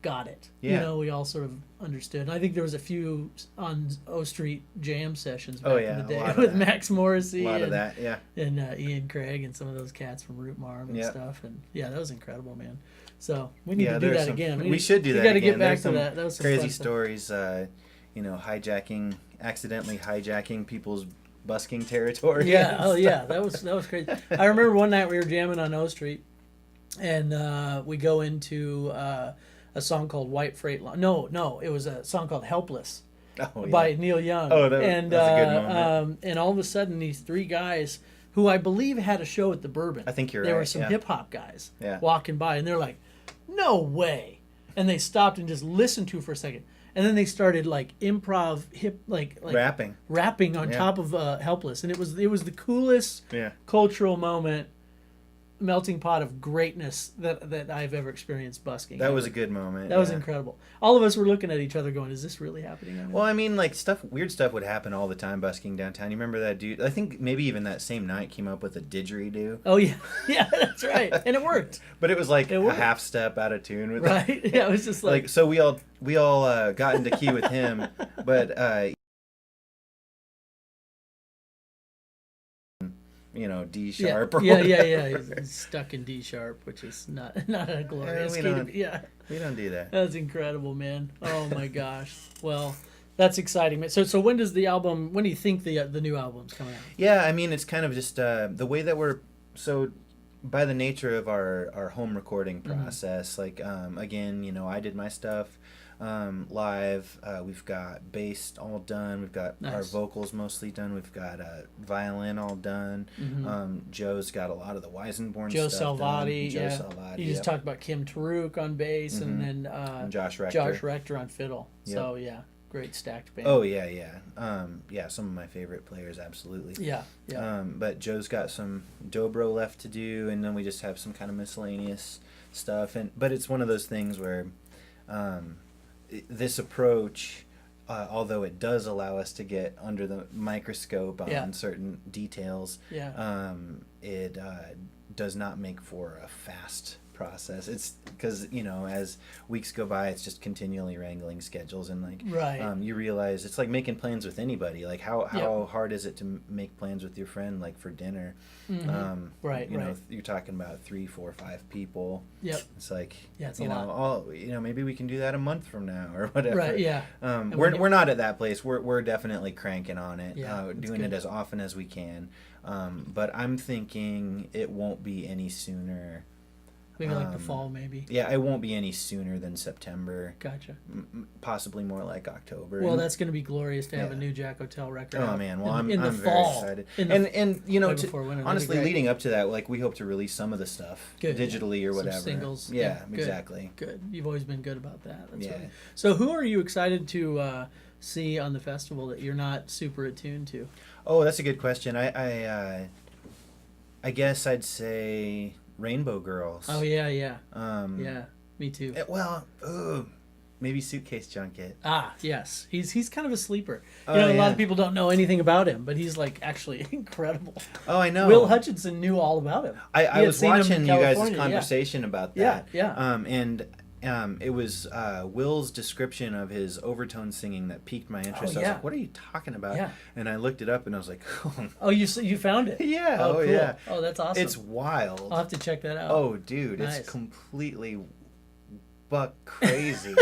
got it. Yeah. You know, we all sort of understood. And I think there was a few on O Street jam sessions back Oh, yeah, in the a day lot of with that. Max Morrissey A lot and, of that, yeah. and Ian Craig and some of those cats from Root Marv and Yep. stuff. And yeah, that was incredible, man. So we need Yeah, to do there's that some- again. we should do that We got to again. get back There's to some that. That was some crazy fun stuff. stories, accidentally hijacking people's busking territory. Yeah, oh yeah, that was crazy. I remember one night we were jamming on O Street, and we go into a song called White Freight Line. No, it was a song called Helpless Oh, yeah. by Neil Young. Oh, that's and, a good moment. And all of a sudden, these three guys, who I believe had a show at the Bourbon. I think you're There right, were some yeah. hip hop guys Yeah. walking by, and they're like, "No way!" And they stopped and just listened to it for a second, and then they started like improv like Rapping. on Yeah. top of Helpless, and it was the coolest Yeah. cultural moment, melting pot of greatness that I've ever experienced busking. That was a good moment. That was yeah. incredible. All of us were looking at each other going, "Is this really happening?" Right now?" Well, I mean, like weird stuff would happen all the time busking downtown. You remember that dude? I think maybe even that same night came up with a didgeridoo. Oh yeah, yeah, that's right, and it worked. But it was like It a worked. half step out of tune with Right? Yeah, it was just like so we all got into key with him, but D sharp. or Yeah, whatever. He's stuck in D sharp, which is not a glorious we key to don't- be. Yeah, We don't do that. that's incredible, man. Oh my gosh. Well, that's exciting, man. So when does the album? When do you think the new album's coming out? Yeah, I mean, it's kind of just the way that we're so by the nature of our home recording process. Like again, I did my stuff live. We've got bass all done. We've got our Nice. vocals mostly done. We've got violin all done. Joe's got a lot of the Weisenborn Joe stuff Salvati, done. yeah. Salvati, You just yep. talked about Kim Taruk on bass, and then And Josh Rector. Josh Rector on fiddle. Yep. So yeah, great stacked band. Oh yeah. Yeah, some of my favorite players, absolutely. yeah. But Joe's got some dobro left to do, and then we just have some kind of miscellaneous stuff. But it's one of those things where this approach, although it does allow us to get under the microscope on Yeah. certain details, Yeah. it does not make for a fast process. It's because as weeks go by, it's just continually wrangling schedules, and Right. you realize it's like making plans with anybody. Like how Yep. hard is it to make plans with your friend, like for dinner? Right, right. You're talking about 3, 4, 5 people. Yep. It's like Yeah, it's a lot. maybe we can do that a month from now or whatever. Right. Yeah. We're not at that place. We're definitely cranking on it. Yeah, that's doing good. it as often as we can. But I'm thinking it won't be any sooner. Maybe like the fall, maybe. Yeah, it won't be any sooner than September. Gotcha. Possibly more like October. Well, And- that's going to be glorious to have Yeah. a new Jack Hotel record. Oh out man, well in the I'm fall. very excited. In the And right before winter. That'd be honestly, great. leading up to that, like we hope to release some of the stuff Good, yeah. digitally or Some whatever. singles. Yeah, Yeah, good. exactly. Good. You've always been good about that. That's Yeah. right. So who are you excited to see on the festival that you're not super attuned to? Oh, that's a good question. I guess I'd say Rainbow Girls. Oh yeah. Yeah. Me too. Maybe Suitcase Junket. Ah, yes. He's kind of a sleeper. Oh, A lot yeah. of people don't know anything about him, but he's like actually incredible. Oh, I know. Will Hutchinson knew all about him. I had was seen him in watching you guys' California, yeah. conversation about Yeah, that. yeah. It was Will's description of his overtone singing that piqued my interest. Oh, I was yeah. like, "What are you talking about?" Yeah. And I looked it up, and I was like, Oh, you found it? "Yeah, Oh, cool. yeah, Oh, that's awesome. it's wild." I'll have to check that out. Oh, dude, Nice. it's completely buck crazy.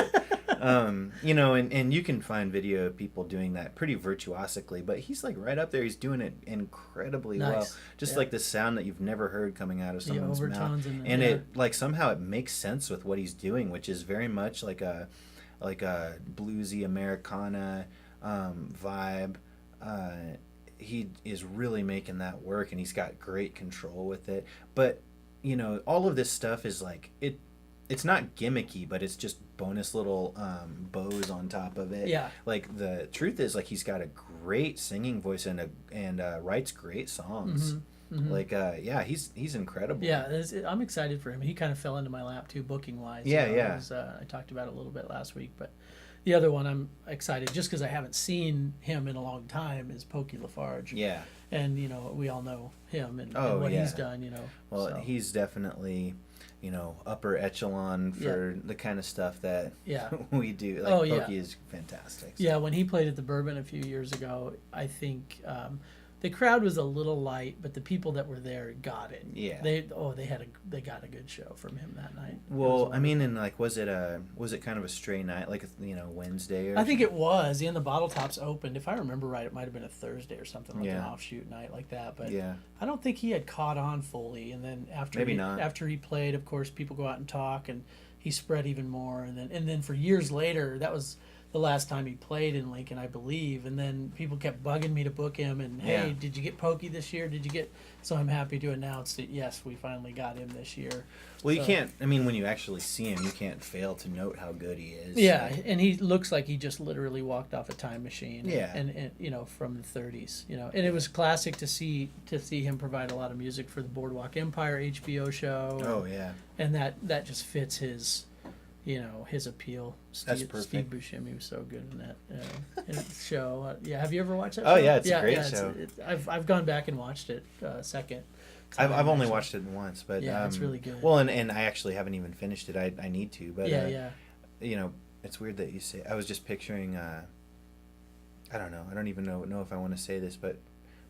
And you can find video of people doing that pretty virtuosically, but he's like right up there. He's doing it incredibly well. Nice. Just Yeah. like the sound that you've never heard coming out of The someone's mouth. overtones and And yeah. it like somehow it makes sense with what he's doing, which is very much like a bluesy Americana vibe. He is really making that work, and he's got great control with it. But all of this stuff is like it's not gimmicky, but it's just bonus little bows on top of it. Yeah. Like the truth is, like he's got a great singing voice and writes great songs. Like he's incredible. Yeah, I'm excited for him. He kind of fell into my lap too, booking wise. Yeah. I talked about it a little bit last week, but the other one I'm excited just because I haven't seen him in a long time is Pokey Lafarge. Yeah. and we all know him and what he's done. Well, so. he's definitely, upper echelon for the kind of stuff that we do. Like, Pokey is fantastic. So. Yeah, when he played at the Bourbon a few years ago, I think the crowd was a little light, but the people that were there got it. Yeah. They got a good show from him that night. Well, I mean, and like, was it kind of a stray night, like Wednesday? I think it was. And the Bottle Tops opened. If I remember right, it might have been a Thursday or something, like an offshoot night like that. But I don't think he had caught on fully. And then after he played, of course, people go out and talk, and he spread even more. And then for years later, that was the last time he played in Lincoln, I believe. And then people kept bugging me to book him. And, hey, did you get Pokey this year? So I'm happy to announce that, yes, we finally got him this year. Well, you can't, when you actually see him, you can't fail to note how good he is. Yeah, and he looks like he just literally walked off a time machine. Yeah. And from the 30s, And it was classic to see him provide a lot of music for the Boardwalk Empire HBO show. Oh, yeah. And that just fits his appeal. That's perfect. Steve Buscemi was so good in that show. Have you ever watched that? Oh show? yeah, it's a great show. I've gone back and watched it second. I've only watched it once, but it's really good. Well, and I actually haven't even finished it. I need to, but it's weird that you say. I was just picturing. I don't know. I don't even know if I want to say this, but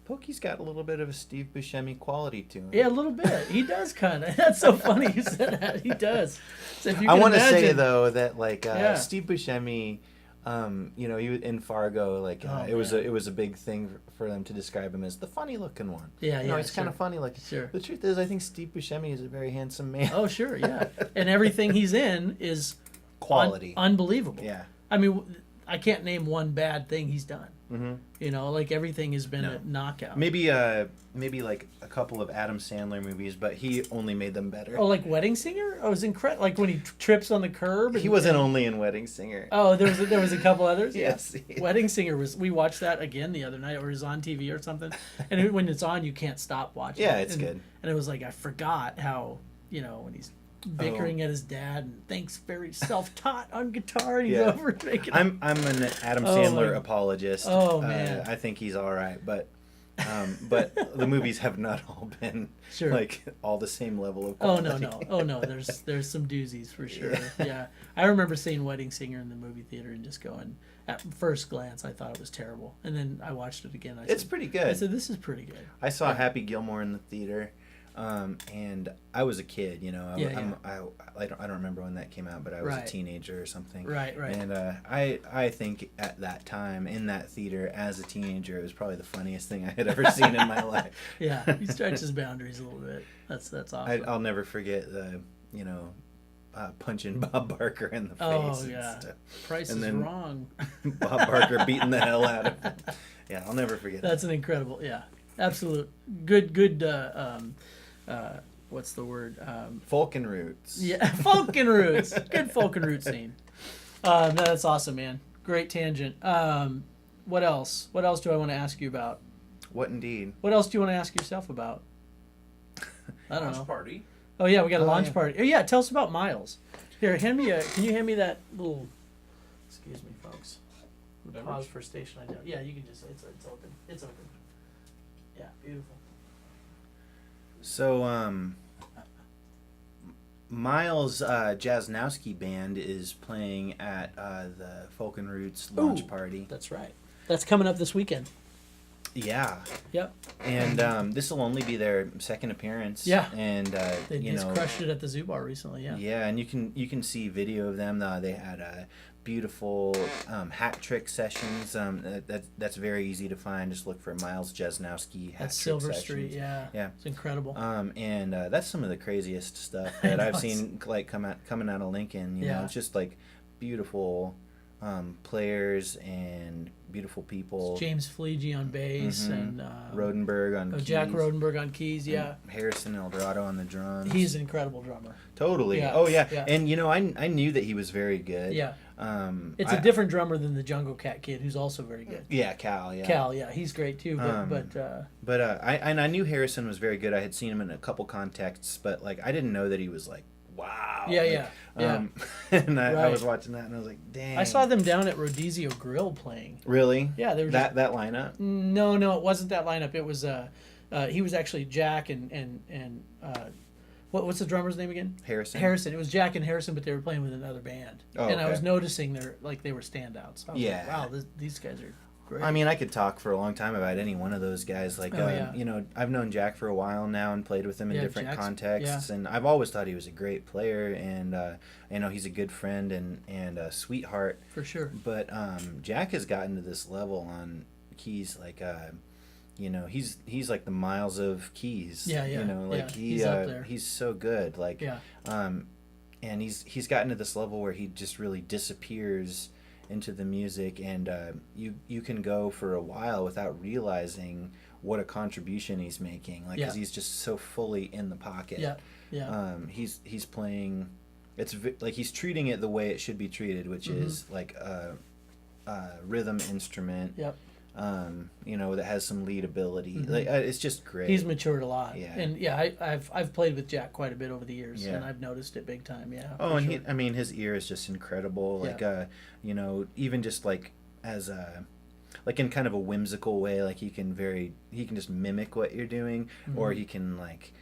Pokey's got a little bit of a Steve Buscemi quality to him. Yeah, a little bit. He does kind of. That's so funny you said that. He does. So if you I want to imagine, say though that Steve Buscemi, he in Fargo, it was a big thing for them to describe him as the funny looking one. Yeah, he's kind of funny looking. Sure. The truth is, I think Steve Buscemi is a very handsome man. Oh sure, yeah, and everything he's in is quality, unbelievable. Yeah. I mean, I can't name one bad thing he's done. Mm-hmm. Everything has been a knockout. Maybe like a couple of Adam Sandler movies, but he only made them better. Oh, like Wedding Singer? Oh, it was incredible. Like when he trips on the curb. He wasn't only in Wedding Singer. Oh, there was a couple others. Yes. Wedding Singer we watched that again the other night, or it was on TV or something. And when it's on, you can't stop watching. Yeah, it's good. And it was like I forgot how when he's bickering at his dad and thinks very self-taught on guitar, and he's over making. I'm an Adam Sandler apologist. Oh man, I think he's all right, but the movies have not all been all the same level of quality. Oh no. There's some doozies for sure. Yeah, I remember seeing Wedding Singer in the movie theater and just going. At first glance, I thought it was terrible, and then I watched it again. It's pretty good. I said, "This is pretty good." I saw Happy Gilmore in the theater. And I was a kid, I don't remember when that came out, but I was a teenager or something. Right. And I think at that time in that theater as a teenager, it was probably the funniest thing I had ever seen in my life. Yeah, he stretches boundaries a little bit. That's awesome. I'll never forget the punching Bob Barker in the face. Oh yeah, Price is Wrong. Bob Barker beating the hell out of him. Yeah, I'll never forget. That's an incredible. Yeah, absolute good. What's the word? Folk and Roots. Yeah, Folk and Roots. Good Folk and Roots scene. No, that's awesome, man. Great tangent. What else? What else do I want to ask you about? What indeed? What else do you want to ask yourself about? I don't know. Launch party. Oh yeah, we got a launch party. Oh yeah, tell us about Miles. Here, can you hand me that little? Excuse me, folks. Pause for station ID. Yeah, you can just. It's open. It's open. Yeah, beautiful. So, Miles Jasnowski Band is playing at the Folk and Roots launch party. That's right. That's coming up this weekend. Yeah. Yep. And this will only be their second appearance. Yeah. And they just crushed it at the Zoo Bar recently. Yeah. Yeah, and you can see video of them. They had beautiful hat trick sessions. That's very easy to find. Just look for Miles Jasnowski hat trick Silver sessions. Street. Yeah. It's incredible. And that's some of the craziest stuff that I've seen coming out of Lincoln. It's just like beautiful players and beautiful people. It's James Fleege on bass and Rodenberg on keys. Jack Rodenberg on keys. Yeah. Harrison Eldorado on the drums. He's an incredible drummer. Totally. Yeah. Oh yeah. And I knew that he was very good. Yeah. It's a different drummer than the Jungle Cat kid, who's also very good. Yeah, Cal. Yeah. Cal. Yeah, he's great too. But I knew Harrison was very good. I had seen him in a couple contexts, but I didn't know that he was wow. Yeah, like, yeah. And I Right. was watching that and I was like, dang. I saw them down at Rodizio Grill playing. Really? Yeah, they were that lineup. No, it wasn't that lineup. It was he was actually Jack and what's the drummer's name again? Harrison. It was Jack and Harrison, but they were playing with another band. Oh, and I okay. was noticing they were standouts. I was Yeah. like, wow, these guys are great. I mean, I could talk for a long time about any one of those guys. Like, yeah. you know, I've known Jack for a while now and played with him in Yeah, different Jack's- contexts, and I've always thought he was a great player, and you know, he's a good friend and a sweetheart. For sure. But Jack has gotten to this level on keys, like, you know, he's like the Miles of keys. Yeah, yeah. You know, like yeah, he's up there. he's so good. Like, Yeah. and he's gotten to this level where he just really disappears into the music, and you can go for a while without realizing what a contribution he's making, like, because he's just so fully in the pocket. Yeah. He's playing, like he's treating it the way it should be treated, which is like a rhythm instrument. Yep. You know, that has some lead ability. Like, it's just great. He's matured a lot. Yeah. And yeah, I've played with Jack quite a bit over the years, Yeah. and I've noticed it big time. Yeah. Oh, for and sure. I mean, his ear is just incredible. Like, you know, even just like as a, like in kind of a whimsical way, like he can just mimic what you're doing, or he can like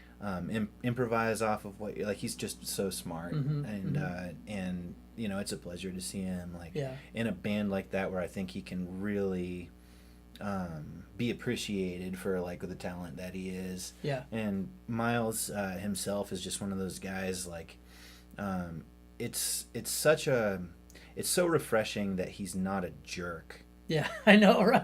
improvise off of what you're like. He's just so smart, and you know, it's a pleasure to see him like in a band like that, where I think he can really be appreciated for like the talent that he is. Yeah. And Miles himself is just one of those guys, like, it's so refreshing that he's not a jerk. Yeah, I know, right?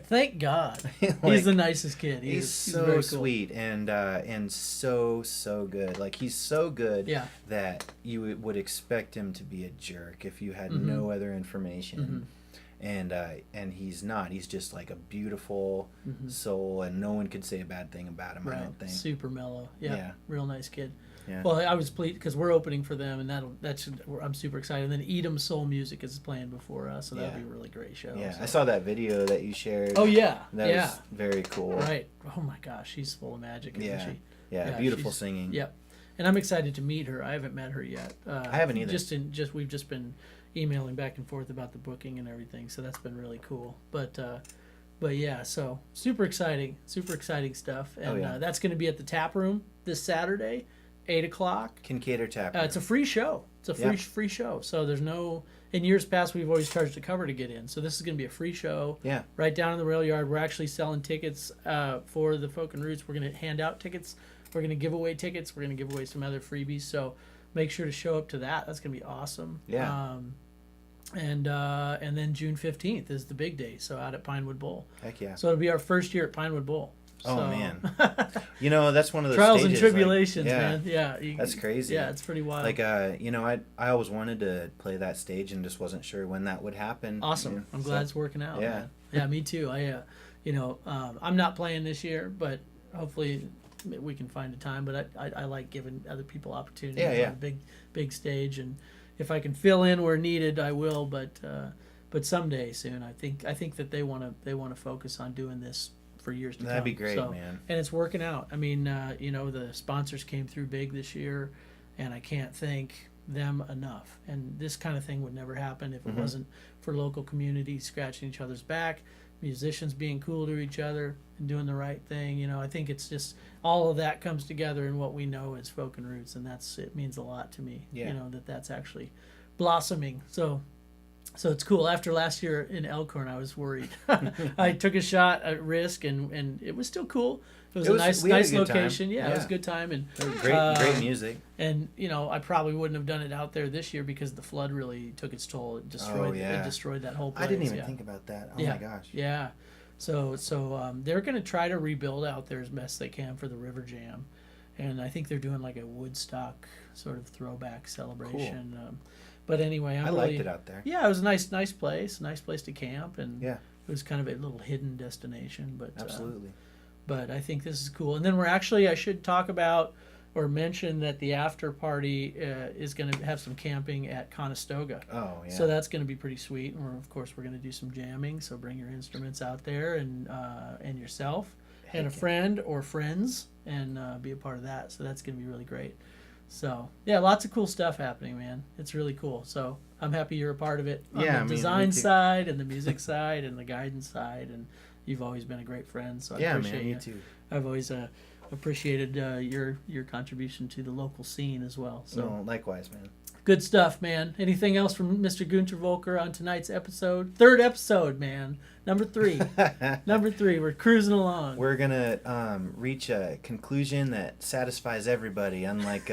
Thank God. Like, he's the nicest kid. He's so very cool. sweet and so good. Like, he's so good that you would expect him to be a jerk if you had no other information. And he's not. He's just like a beautiful soul, and no one could say a bad thing about him. Right. I don't think. Super mellow. Yeah. Real nice kid. Yeah. Well, I was pleased because we're opening for them, and I'm super excited. And then Edom Soul Music is playing before us, so that'll be a really great show. Yeah, so. I saw that video that you shared. Oh yeah, that was very cool. Right. Oh my gosh, she's full of magic, isn't she? Yeah, beautiful singing. Yep. And I'm excited to meet her. I haven't met her yet. I haven't either. We've just been emailing back and forth about the booking and everything, so that's been really cool. But yeah, so super exciting stuff, and that's going to be at the Tap Room this Saturday, 8:00. Kincaid Tap Room. It's a free show. It's a free show. So there's no. In years past, we've always charged a cover to get in. So this is going to be a free show. Yeah. Right down in the rail yard. We're actually selling tickets for the Folk and Roots. We're going to hand out tickets. We're going to give away tickets. We're going to give away some other freebies. So make sure to show up to that. That's going to be awesome. Yeah. And then June 15th is the big day. So out at Pinewood Bowl. Heck yeah. So it'll be our first year at Pinewood Bowl. Oh, So- man. You know, that's one of those Trials stages, and tribulations, like, man. Yeah. That's crazy. Yeah, it's pretty wild. Like, you know, I always wanted to play that stage and just wasn't sure when that would happen. Awesome. You know, I'm glad it's working out. Yeah. Man. Yeah, me too. I'm not playing this year, but hopefully we can find a time. But I like giving other people opportunities on a big stage, and if I can fill in where needed, I will. But someday soon, I think that they want to focus on doing this for years to come. That'd be great, So, man. And it's working out. I mean, the sponsors came through big this year, and I can't thank them enough. And this kind of thing would never happen if it wasn't for local communities scratching each other's back, musicians being cool to each other and doing the right thing. I think it's just all of that comes together in what we know as Folk and Roots, and it means a lot to me. Yeah. That's actually blossoming. So it's cool. After last year in Elkhorn, I was worried. I took a shot at risk, and it was still cool. It was a nice location. Yeah, it was a good time, and great music. And I probably wouldn't have done it out there this year because the flood really took its toll. It destroyed that whole place. I didn't even think about that. Oh my gosh. Yeah. So they're going to try to rebuild out there as best they can for the River Jam, and I think they're doing like a Woodstock sort of throwback celebration. Cool. But anyway, I liked it out there. Yeah, it was a nice place to camp, and it was kind of a little hidden destination. But absolutely. But I think this is cool. And then I should talk about or mention that the after party is going to have some camping at Conestoga. Oh yeah. So that's going to be pretty sweet. And we're going to do some jamming. So bring your instruments out there and yourself and a friend or friends and be a part of that. So that's going to be really great. So yeah, lots of cool stuff happening, man. It's really cool. So I'm happy you're a part of it on Yeah, the I mean, design me too. side and the music side and the guidance side, and you've always been a great friend. So I Yeah, appreciate man, you. you too. I've always appreciated your contribution to the local scene as well. So No, likewise, man. good stuff, man. Anything else from Mr. Günter Voelker on tonight's episode? Third episode, man. Number 3. Number 3. We're cruising along. We're gonna reach a conclusion that satisfies everybody, unlike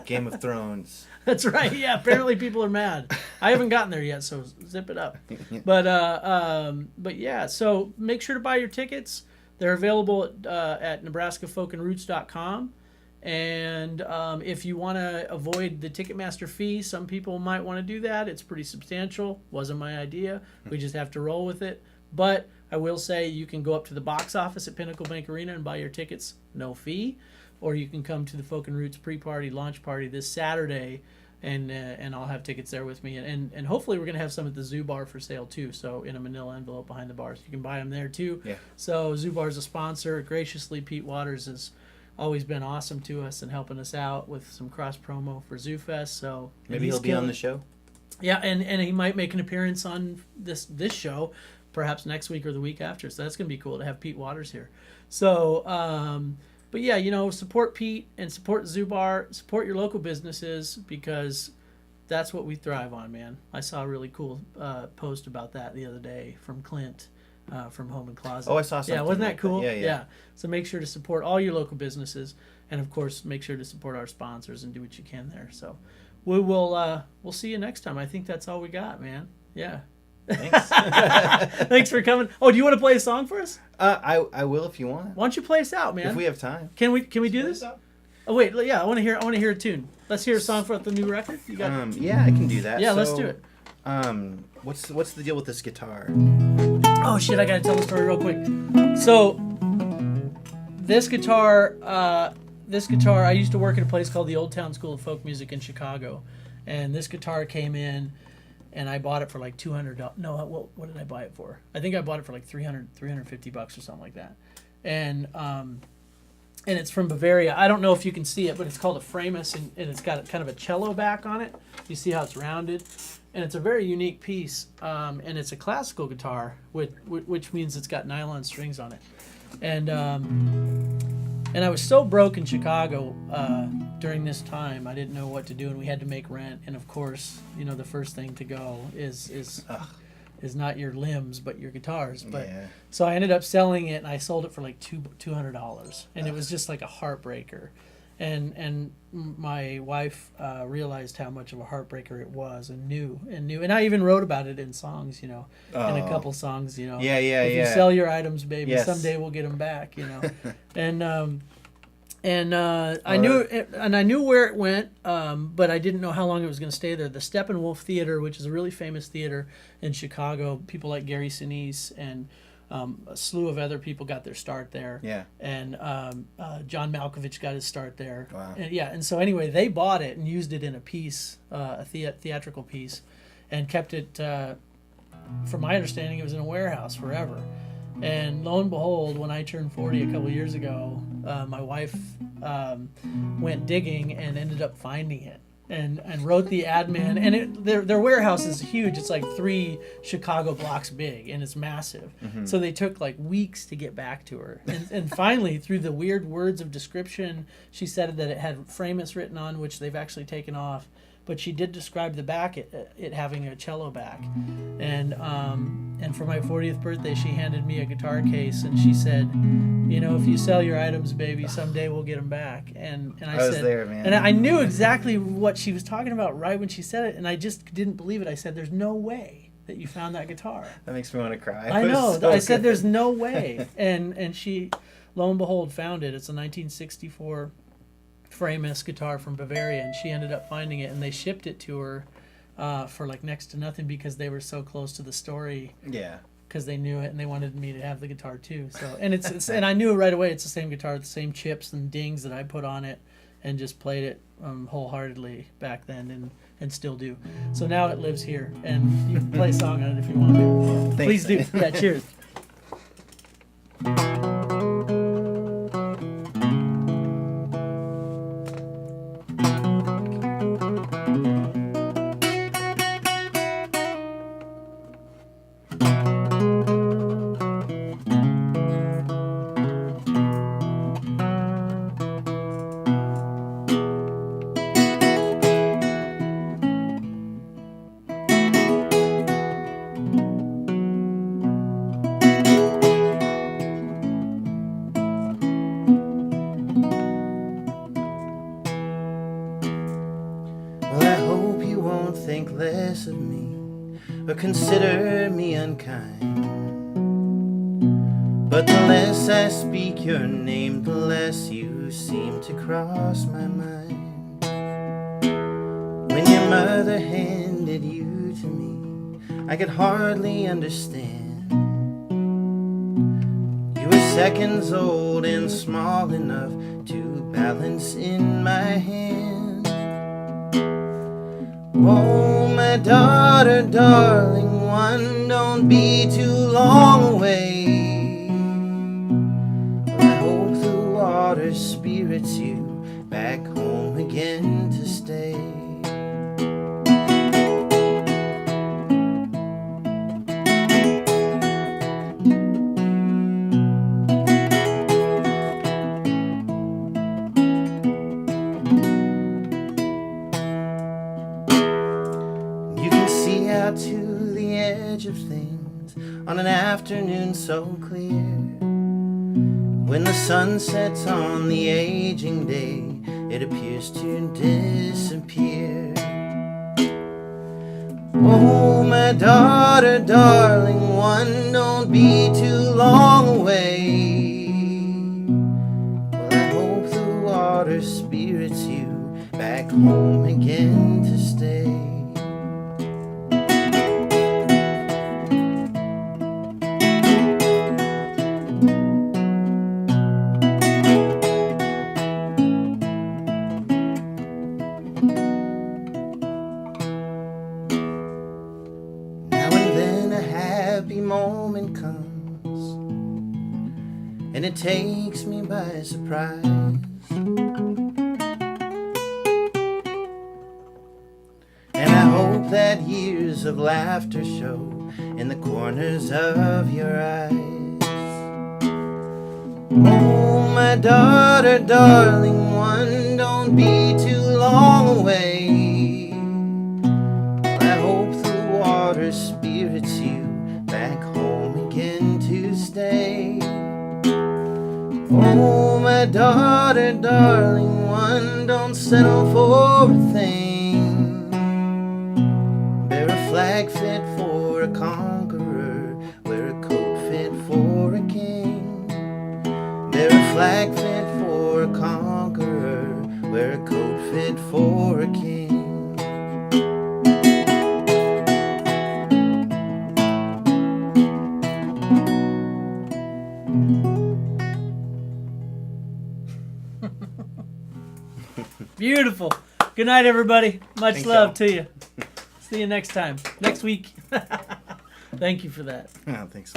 Game of Thrones. That's right. Yeah, apparently people are mad. I haven't gotten there yet, so zip it up. But yeah, so make sure to buy your tickets. They're available at nebraskafolkandroots.com. And if you want to avoid the Ticketmaster fee, some people might want to do that. It's pretty substantial. Wasn't my idea. We just have to roll with it. But I will say you can go up to the box office at Pinnacle Bank Arena and buy your tickets, no fee. Or you can come to the Folk and Roots pre-party, launch party this Saturday, and I'll have tickets there with me. And hopefully we're going to have some at the Zoo Bar for sale too, so in a manila envelope behind the bar. So you can buy them there too. Yeah. So Zoo Bar is a sponsor. Graciously, Pete Waters has always been awesome to us and helping us out with some cross promo for Zoo Fest. So Maybe he'll be on the show. Yeah, and he might make an appearance on this show, perhaps next week or the week after. So that's going to be cool to have Pete Waters here. So, but yeah, support Pete and support Zoo Bar, support your local businesses, because that's what we thrive on, man. I saw a really cool post about that the other day from Clint from Home and Closet. Oh, I saw something. Yeah, wasn't that like cool? that. Yeah. So make sure to support all your local businesses, and of course, make sure to support our sponsors and do what you can there. So we will we'll see you next time. I think that's all we got, man. Yeah. Thanks. Thanks for coming. Oh, do you want to play a song for us? I will if you want. Why don't you play us out, man? If we have time. Can we do this? Oh wait, yeah, I want to hear a tune. Let's hear a song for the new record. You got? Yeah, I can do that. Yeah, let's do it. What's the deal with this guitar? Oh shit, I gotta tell the story real quick. So this guitar, I used to work at a place called the Old Town School of Folk Music in Chicago, and this guitar came in, and I bought it for like $200. No, what did I buy it for? I think I bought it for like $350 or something like that, and it's from Bavaria. I don't know if you can see it, but it's called a Framus, and it's got kind of a cello back on it. You see how it's rounded? And it's a very unique piece, and it's a classical guitar, which means it's got nylon strings on it. And I was so broke in Chicago during this time, I didn't know what to do, and we had to make rent. And of course, the first thing to go is not your limbs, but your guitars. But Yeah. so I ended up selling it, and I sold it for like $200, and it was just like a heartbreaker. And my wife realized how much of a heartbreaker it was, and knew, and I even wrote about it in songs, in a couple songs, Yeah, if you sell your items, baby, Yes. someday we'll get them back, and I knew where it went, but I didn't know how long it was going to stay there. The Steppenwolf Theater, which is a really famous theater in Chicago, people like Gary Sinise and a slew of other people got their start there. Yeah. And John Malkovich got his start there. Wow. And so anyway, they bought it and used it in a piece, a theatrical piece, and kept it, from my understanding, it was in a warehouse forever. And lo and behold, when I turned 40 a couple years ago, my wife went digging and ended up finding it. And wrote the admin, and their warehouse is huge. It's like 3 Chicago blocks big, and it's massive. Mm-hmm. So they took like weeks to get back to her, and finally, through the weird words of description, she said that it had Framus written on, which they've actually taken off. But she did describe the back, it having a cello back, and for my 40th birthday, she handed me a guitar case, and she said, if you sell your items, baby, someday we'll get them back. And I was said, there, man. and I knew exactly what she was talking about right when she said it, and I just didn't believe it. I said, "There's no way that you found that guitar." That makes me want to cry. I It was know. so I said, good. "There's no way," and she, lo and behold, found it. It's a 1964 Framus guitar from Bavaria, and she ended up finding it, and they shipped it to her for like next to nothing because they were so close to the story. Yeah. Because they knew it, and they wanted me to have the guitar too. So, and it's and I knew right away it's the same guitar, the same chips and dings that I put on it, and just played it wholeheartedly back then, and still do. So now it lives here, and you can play a song on it if you want to. Thanks, Please do. man. Yeah, cheers. think less of me or consider me unkind. But the less I speak your name, the less you seem to cross my mind. When your mother handed you to me, I could hardly understand. You were seconds old and small enough to balance in my hand. Oh, my daughter, darling one, don't be too long away. Water spirits you back home again to stay. You can see out to the edge of things on an afternoon so clear. When the sun sets on the aging day, it appears to disappear. Oh, my daughter, darling one, don't be too long away. Well, I hope the water spirits you back home again to stay. Moment comes and it takes me by surprise. And I hope that years of laughter show in the corners of your eyes. Oh, my daughter, darling one, don't be too long away. I hope the water spirits you back home again to stay. Oh, my daughter, darling one, don't settle for a thing. Bear a flag fit for a conqueror, wear a coat fit for a king. Bear a flag fit for a conqueror, wear a coat fit for a king. Beautiful. Good night, everybody. Much Thanks, love y'all. to you. See you next time. Next week. Thank you for that. Oh, thanks.